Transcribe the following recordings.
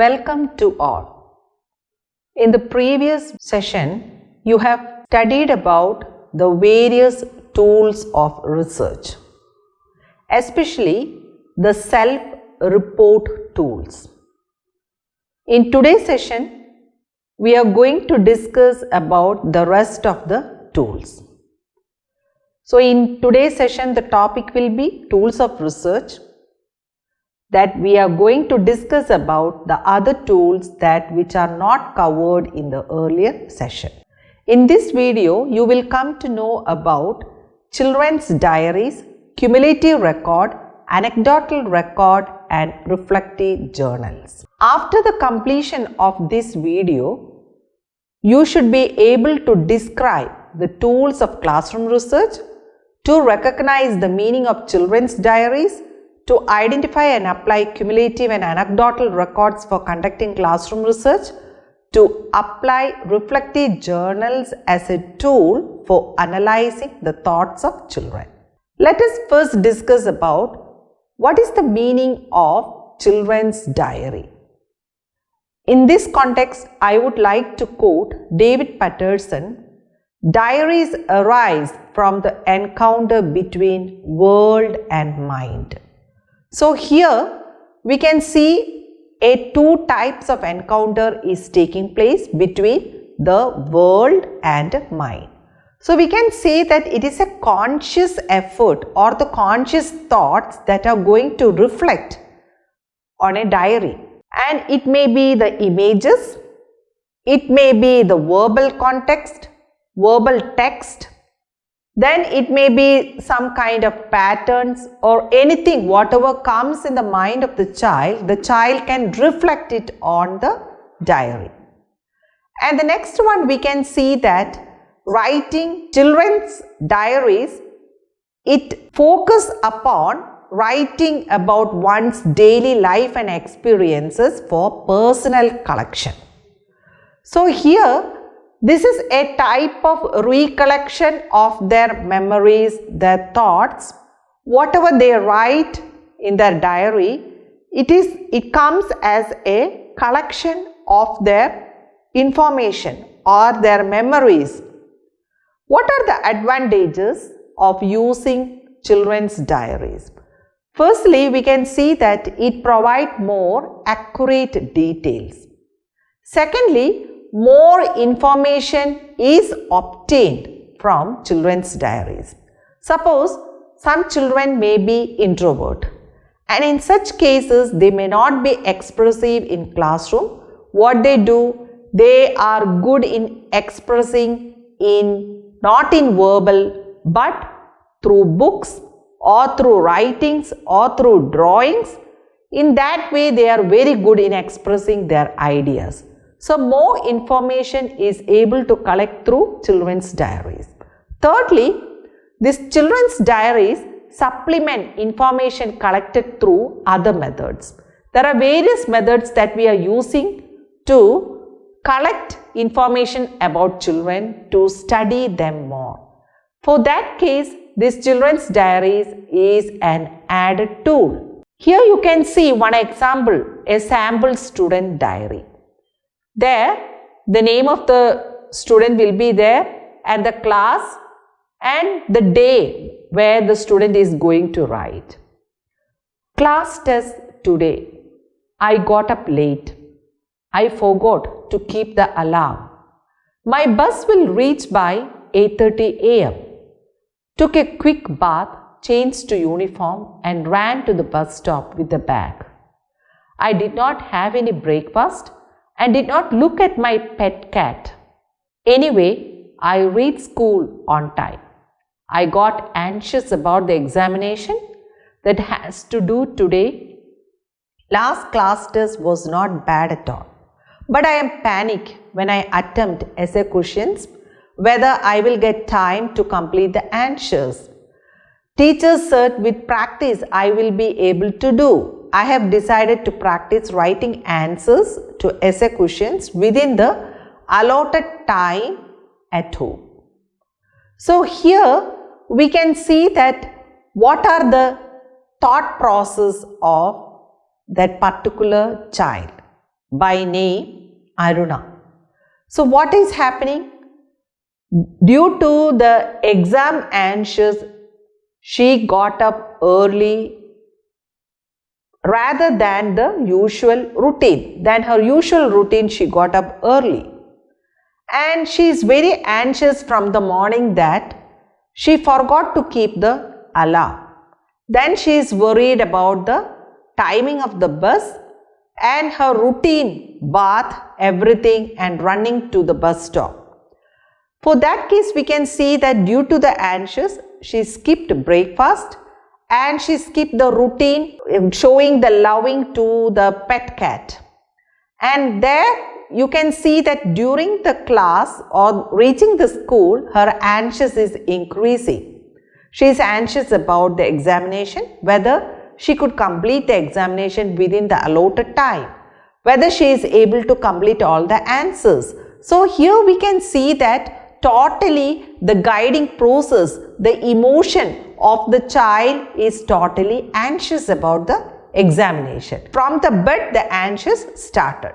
Welcome to all. In the previous session, you have studied about the various tools of research, especially the self-report tools. In today's session, we are going to discuss about the rest of the tools. So, in today's session, the topic will be tools of research, that we are going to discuss about the other tools which are not covered in the earlier session. In this video, you will come to know about children's diaries, cumulative record, anecdotal record and reflective journals. After the completion of this video, you should be able to describe the tools of classroom research, to recognize the meaning of children's diaries, to identify and apply cumulative and anecdotal records for conducting classroom research, to apply reflective journals as a tool for analyzing the thoughts of children. Let us first discuss about what is the meaning of children's diary. In this context, I would like to quote David Patterson. Diaries arise from the encounter between world and mind. So here we can see two types of encounter is taking place between the world and mind. So we can say that it is a conscious effort or the conscious thoughts that are going to reflect on a diary, and it may be the images, it may be the verbal context, verbal text, then it may be some kind of patterns or anything, whatever comes in the mind of the child can reflect it on the diary. And the next one, we can see that writing children's diaries, it focus upon writing about one's daily life and experiences for personal collection. So here, this is a type of recollection of their memories, their thoughts, whatever they write in their diary, it comes as a collection of their information or their memories. What are the advantages of using children's diaries? Firstly, we can see that it provides more accurate details. Secondly, more information is obtained from children's diaries. Suppose some children may be introvert, and in such cases they may not be expressive in classroom. What they do, they are good in expressing not in verbal but through books or through writings or through drawings. In that way they are very good in expressing their ideas. So, more information is able to collect through children's diaries. Thirdly, these children's diaries supplement information collected through other methods. There are various methods that we are using to collect information about children, to study them more. For that case, this children's diaries is an added tool. Here you can see one example, a sample student diary. There, the name of the student will be there and the class and the day where the student is going to write. Class test today. I got up late. I forgot to keep the alarm. My bus will reach by 8:30 a.m. Took a quick bath, changed to uniform and ran to the bus stop with the bag. I did not have any breakfast and did not look at my pet cat. Anyway, I reached school on time. I got anxious about the examination that has to do today. Last class test was not bad at all, but I am panicked when I attempt essay questions whether I will get time to complete the answers. Teachers said with practice I will be able to do. I have decided to practice writing answers to essay questions within the allotted time at home. So here we can see that what are the thought process of that particular child. by name Aruna. So what is happening? Due to the exam anxious, she got up early rather than the usual routine. Than her usual routine, she got up early. And she is very anxious from the morning that she forgot to keep the alarm. Then she is worried about the timing of the bus and her routine, bath, everything, and running to the bus stop. For that case, we can see that due to the anxious, she skipped breakfast and she skipped the routine showing the loving to the pet cat. And there you can see that during the class or reaching the school, her anxious is increasing. She is anxious about the examination, whether she could complete the examination within the allotted time, whether she is able to complete all the answers. So here we can see that totally the guiding process, the emotion of the child is totally anxious about the examination. From the bed, the anxious started.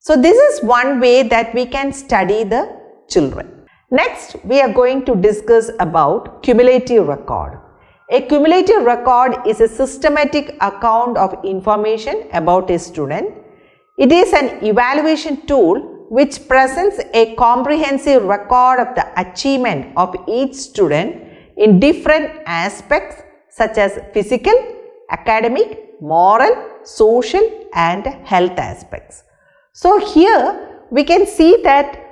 So this is one way that we can study the children. Next, we are going to discuss about cumulative record. A cumulative record is a systematic account of information about a student. It is an evaluation tool which presents a comprehensive record of the achievement of each student in different aspects such as physical, academic, moral, social and health aspects. So here we can see that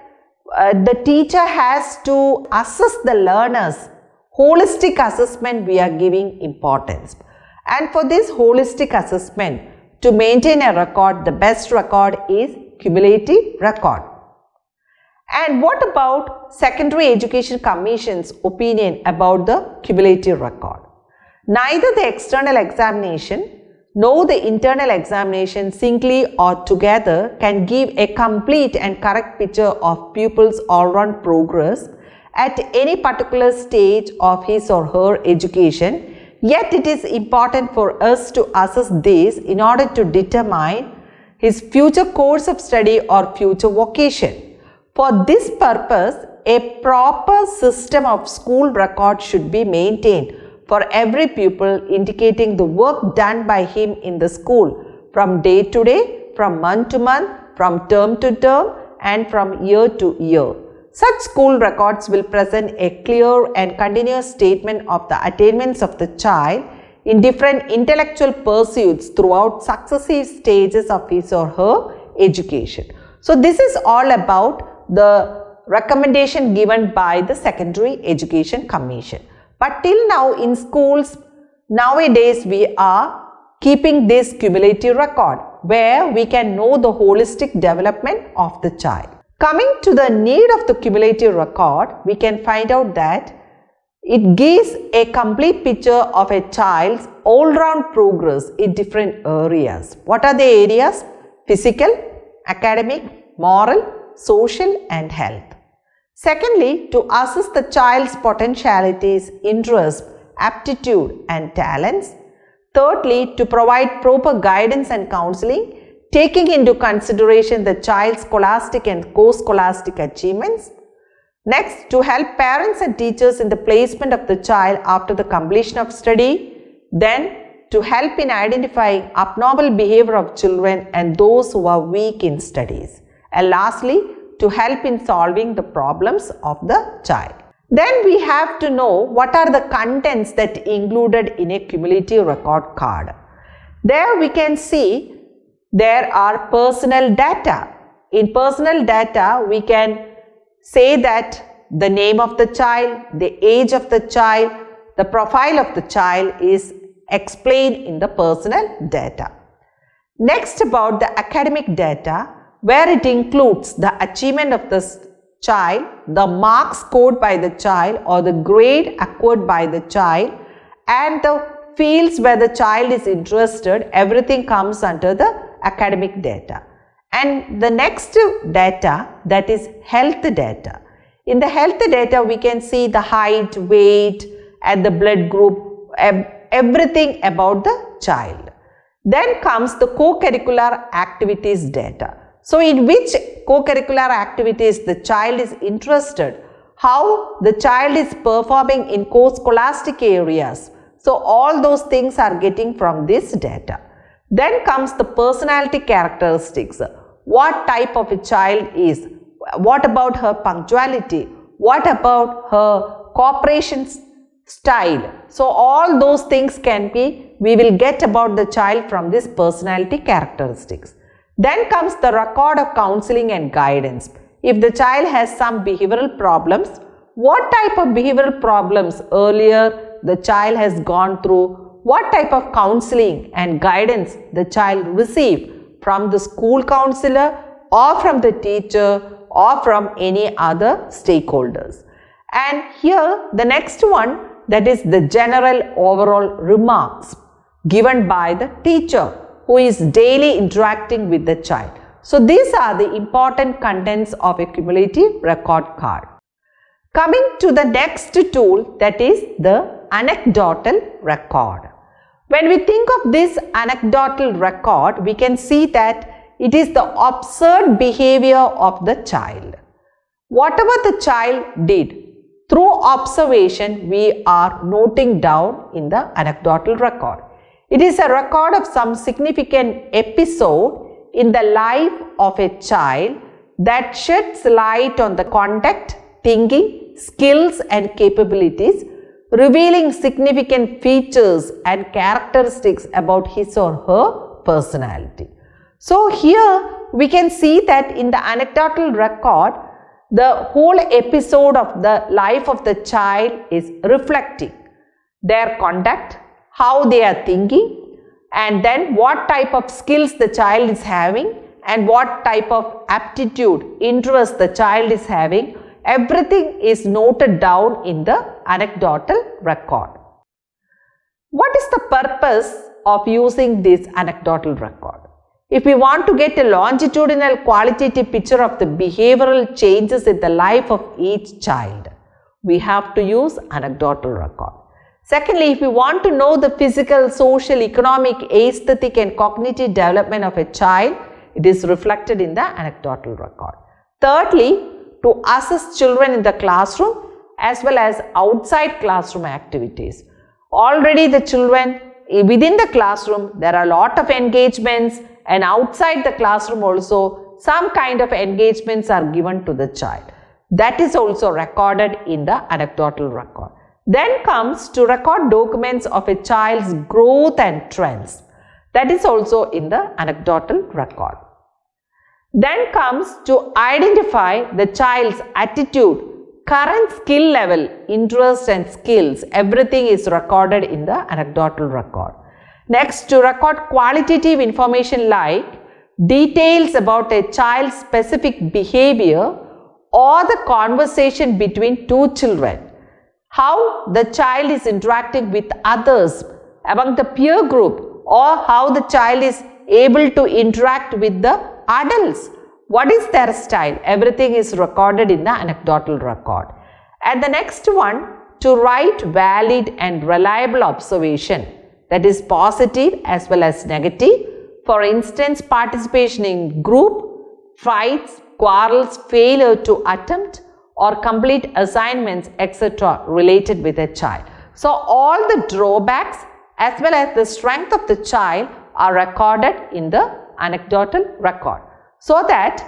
the teacher has to assess the learners. Holistic assessment we are giving importance. And for this holistic assessment, to maintain a record, the best record is cumulative record. And what about Secondary Education Commission's opinion about the cumulative record? Neither the external examination nor the internal examination singly or together can give a complete and correct picture of pupils' all-round progress at any particular stage of his or her education, yet it is important for us to assess this in order to determine his future course of study or future vocation. For this purpose, a proper system of school records should be maintained for every pupil, indicating the work done by him in the school from day to day, from month to month, from term to term and from year to year. Such school records will present a clear and continuous statement of the attainments of the child in different intellectual pursuits throughout successive stages of his or her education. So this is all about the recommendation given by the Secondary Education Commission. But till now in schools, nowadays we are keeping this cumulative record where we can know the holistic development of the child. Coming to the need of the cumulative record, we can find out that it gives a complete picture of a child's all-round progress in different areas. What are the areas? Physical, academic, moral, social and health. Secondly, to assess the child's potentialities, interests, aptitude and talents. Thirdly, to provide proper guidance and counseling, taking into consideration the child's scholastic and co-scholastic achievements. Next, to help parents and teachers in the placement of the child after the completion of study. Then, to help in identifying abnormal behavior of children and those who are weak in studies. And lastly, to help in solving the problems of the child. Then we have to know what are the contents that included in a cumulative record card. There we can see there are personal data. In personal data, we can say that the name of the child, the age of the child, the profile of the child is explained in the personal data. Next, about the academic data, where it includes the achievement of the child, the marks scored by the child or the grade acquired by the child, and the fields where the child is interested, everything comes under the academic data. And the next data, that is health data. In the health data, we can see the height, weight and the blood group, everything about the child. Then comes the co-curricular activities data. So in which co-curricular activities the child is interested, how the child is performing in co-scholastic areas. So all those things are getting from this data. Then comes the personality characteristics. What type of a child is, what about her punctuality, what about her cooperation style. So all those things we will get about the child from this personality characteristics. Then comes the record of counseling and guidance. If the child has some behavioral problems, what type of behavioral problems earlier the child has gone through, what type of counseling and guidance the child received from the school counselor or from the teacher or from any other stakeholders. And here the next one, that is the general overall remarks given by the teacher who is daily interacting with the child. So these are the important contents of a cumulative record card. Coming to the next tool, that is the anecdotal record. When we think of this anecdotal record, we can see that it is the observed behavior of the child. Whatever the child did, through observation, we are noting down in the anecdotal record. It is a record of some significant episode in the life of a child that sheds light on the conduct, thinking, skills and capabilities, revealing significant features and characteristics about his or her personality. So here we can see that in the anecdotal record, the whole episode of the life of the child is reflecting their conduct, how they are thinking, and then what type of skills the child is having and what type of aptitude, interest the child is having. Everything is noted down in the anecdotal record. What is the purpose of using this anecdotal record? If we want to get a longitudinal qualitative picture of the behavioral changes in the life of each child, we have to use anecdotal record. Secondly, if we want to know the physical, social, economic, aesthetic and cognitive development of a child, it is reflected in the anecdotal record. Thirdly, to assess children in the classroom as well as outside classroom activities. Already the children within the classroom, there are a lot of engagements, and outside the classroom also some kind of engagements are given to the child. That is also recorded in the anecdotal record. Then comes to record documents of a child's growth and trends. That is also in the anecdotal record. Then comes to identify the child's attitude, current skill level, interest and skills. Everything is recorded in the anecdotal record. Next, to record qualitative information like details about a child's specific behavior or the conversation between two children. How the child is interacting with others among the peer group, or how the child is able to interact with the adults. What is their style? Everything is recorded in the anecdotal record. And the next one, to write valid and reliable observation, that is positive as well as negative. For instance, participation in group, fights, quarrels, failure to attempt or complete assignments, etc. related with a child. So all the drawbacks as well as the strength of the child are recorded in the anecdotal record, so that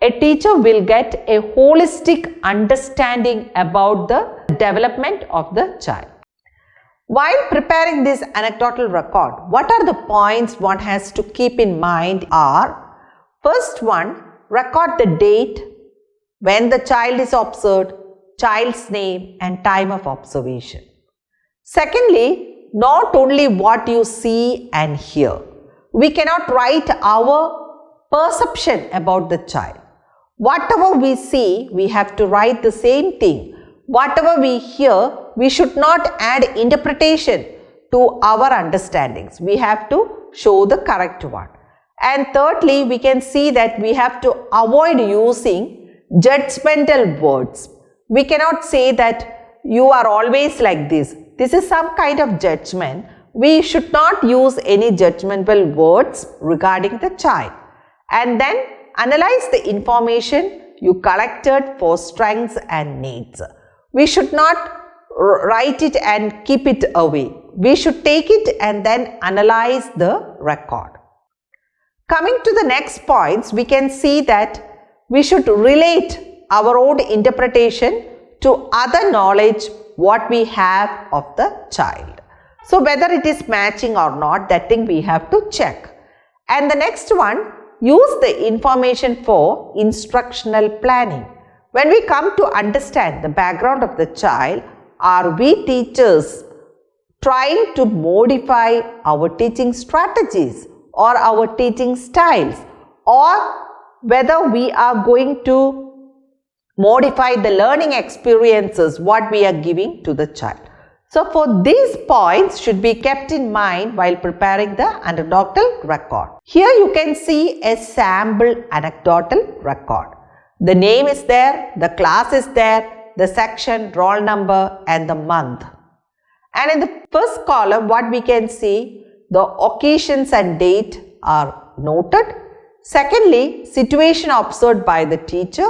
a teacher will get a holistic understanding about the development of the child. While preparing this anecdotal record, what are the points one has to keep in mind are: first one, record the date, when the child is observed, child's name and time of observation. Secondly, not only what you see and hear. We cannot write our perception about the child. Whatever we see, we have to write the same thing. Whatever we hear, we should not add interpretation to our understandings. We have to show the correct one. And thirdly, we can see that we have to avoid using judgmental words. We cannot say that you are always like this. This is some kind of judgment. We should not use any judgmental words regarding the child. And then analyze the information you collected for strengths and needs. We should not write it and keep it away. We should take it and then analyze the record. Coming to the next points, we can see that we should relate our own interpretation to other knowledge what we have of the child. So whether it is matching or not, that thing we have to check. And the next one, use the information for instructional planning. When we come to understand the background of the child, are we teachers trying to modify our teaching strategies or our teaching styles, or whether we are going to modify the learning experiences what we are giving to the child. So for these points should be kept in mind while preparing the anecdotal record. Here you can see a sample anecdotal record. The name is there, the class is there, the section, roll number and the month. And in the first column what we can see, the occasions and date are noted. Secondly, situation observed by the teacher.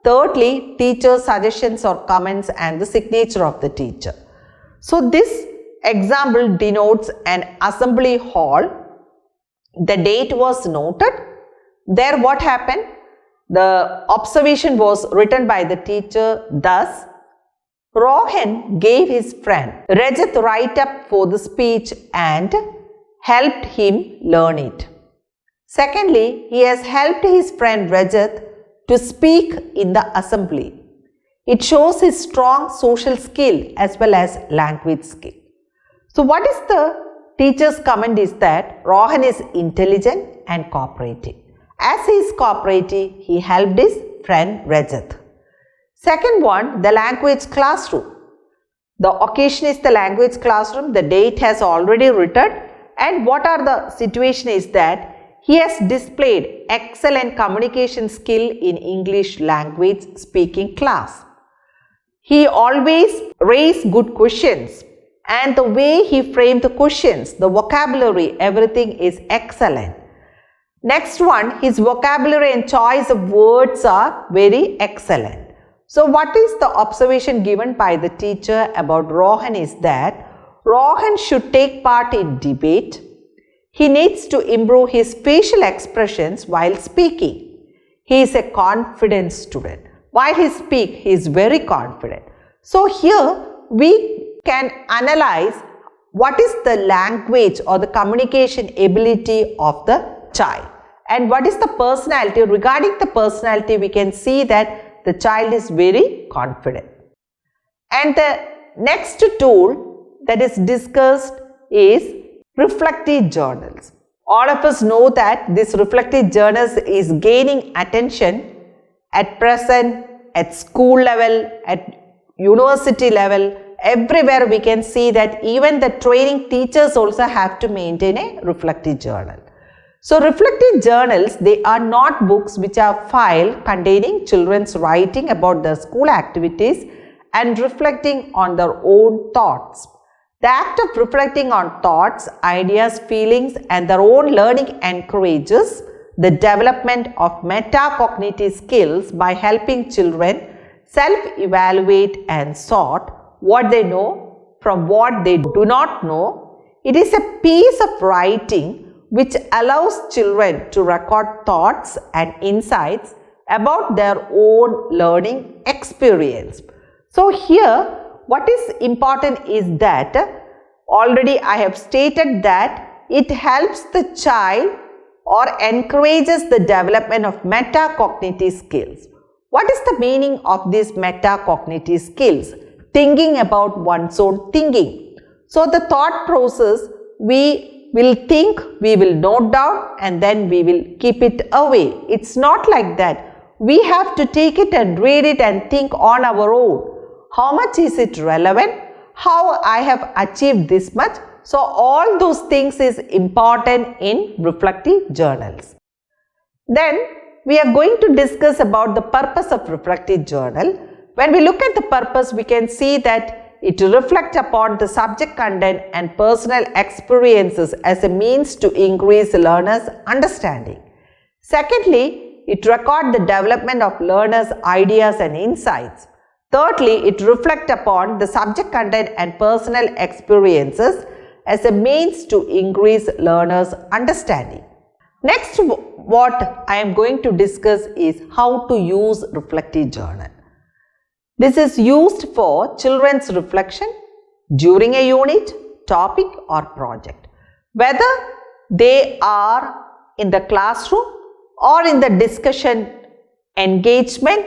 Thirdly, teacher suggestions or comments and the signature of the teacher. So this example denotes an assembly hall. The date was noted. There what happened? The observation was written by the teacher. Thus, Rohan gave his friend Rajat write up for the speech and helped him learn it. Secondly, he has helped his friend Rajat to speak in the assembly. It shows his strong social skill as well as language skill. So what is the teacher's comment is that Rohan is intelligent and cooperative. As he is cooperative, he helped his friend Rajat. Second one, the language classroom. The occasion is the language classroom. The date has already written. And what are the situation is that he has displayed excellent communication skill in English language speaking class. He always raised good questions, and the way he framed the questions, the vocabulary, everything is excellent. Next one, his vocabulary and choice of words are very excellent. So what is the observation given by the teacher about Rohan is that Rohan should take part in debate. He needs to improve his facial expressions while speaking. He is a confident student. While he speaks, he is very confident. So here we can analyze what is the language or the communication ability of the child and what is the personality. Regarding the personality, we can see that the child is very confident. And the next tool that is discussed is reflective journals. All of us know that this reflective journals is gaining attention at present, at school level, at university level, everywhere we can see that even the training teachers also have to maintain a reflective journal. So reflective journals, they are not books which are filed containing children's writing about their school activities and reflecting on their own thoughts. The act of reflecting on thoughts, ideas, feelings and their own learning encourages the development of metacognitive skills by helping children self-evaluate and sort what they know from what they do not know. It is a piece of writing which allows children to record thoughts and insights about their own learning experience. So here what is important is that already I have stated that it helps the child or encourages the development of metacognitive skills. What is the meaning of these metacognitive skills? Thinking about one's own thinking. So the thought process, we will think, we will note down and then we will keep it away. It's not like that. We have to take it and read it and think on our own. How much is it relevant? How I have achieved this much? So all those things is important in reflective journals. Then we are going to discuss about the purpose of reflective journal. When we look at the purpose, we can see that it reflects upon the subject content and personal experiences as a means to increase the learner's understanding. Secondly, it records the development of learners' ideas and insights. Thirdly, it reflects upon the subject content and personal experiences as a means to increase learners' understanding. Next, what I am going to discuss is how to use reflective journal. This is used for children's reflection during a unit, topic or project. Whether they are in the classroom or in the discussion engagement,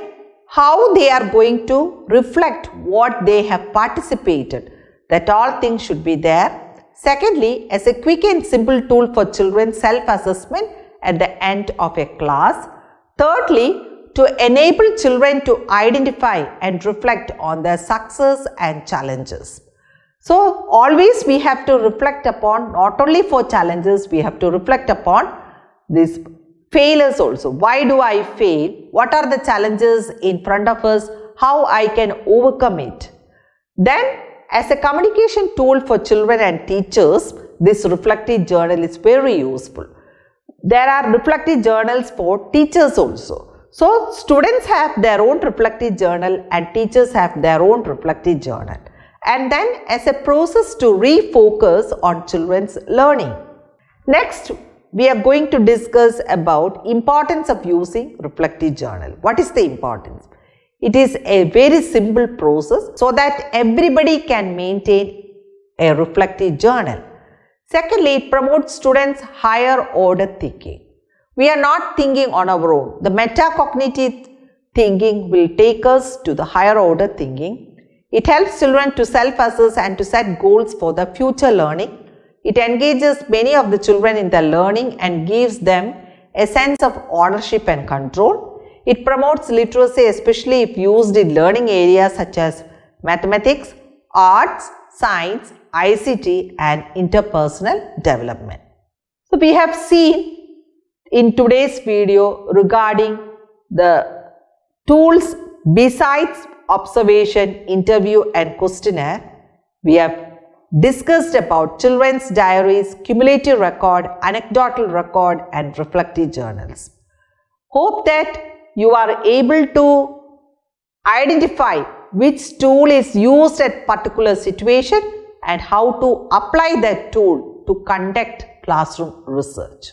how they are going to reflect what they have participated, that all things should be there. Secondly, as a quick and simple tool for children's self-assessment at the end of a class. Thirdly, to enable children to identify and reflect on their success and challenges. So, always we have to reflect upon, not only for challenges, we have to reflect upon these failures also. Why do I fail? What are the challenges in front of us? How I can overcome it? Then, as a communication tool for children and teachers, this reflective journal is very useful. There are reflective journals for teachers also. So, students have their own reflective journal and teachers have their own reflective journal. And then as a process to refocus on children's learning. Next, we are going to discuss about importance of using reflective journal. What is the importance? It is a very simple process so that everybody can maintain a reflective journal. Secondly, it promotes students' higher order thinking. We are not thinking on our own. The metacognitive thinking will take us to the higher order thinking. It helps children to self-assess and to set goals for the future learning. It engages many of the children in their learning and gives them a sense of ownership and control. It promotes literacy, especially if used in learning areas such as mathematics, arts, science, ICT and interpersonal development. So, we have seen in today's video regarding the tools besides observation, interview and questionnaire. We have discussed about children's diaries, cumulative record, anecdotal record and reflective journals. Hope that you are able to identify which tool is used at particular situation and how to apply that tool to conduct classroom research.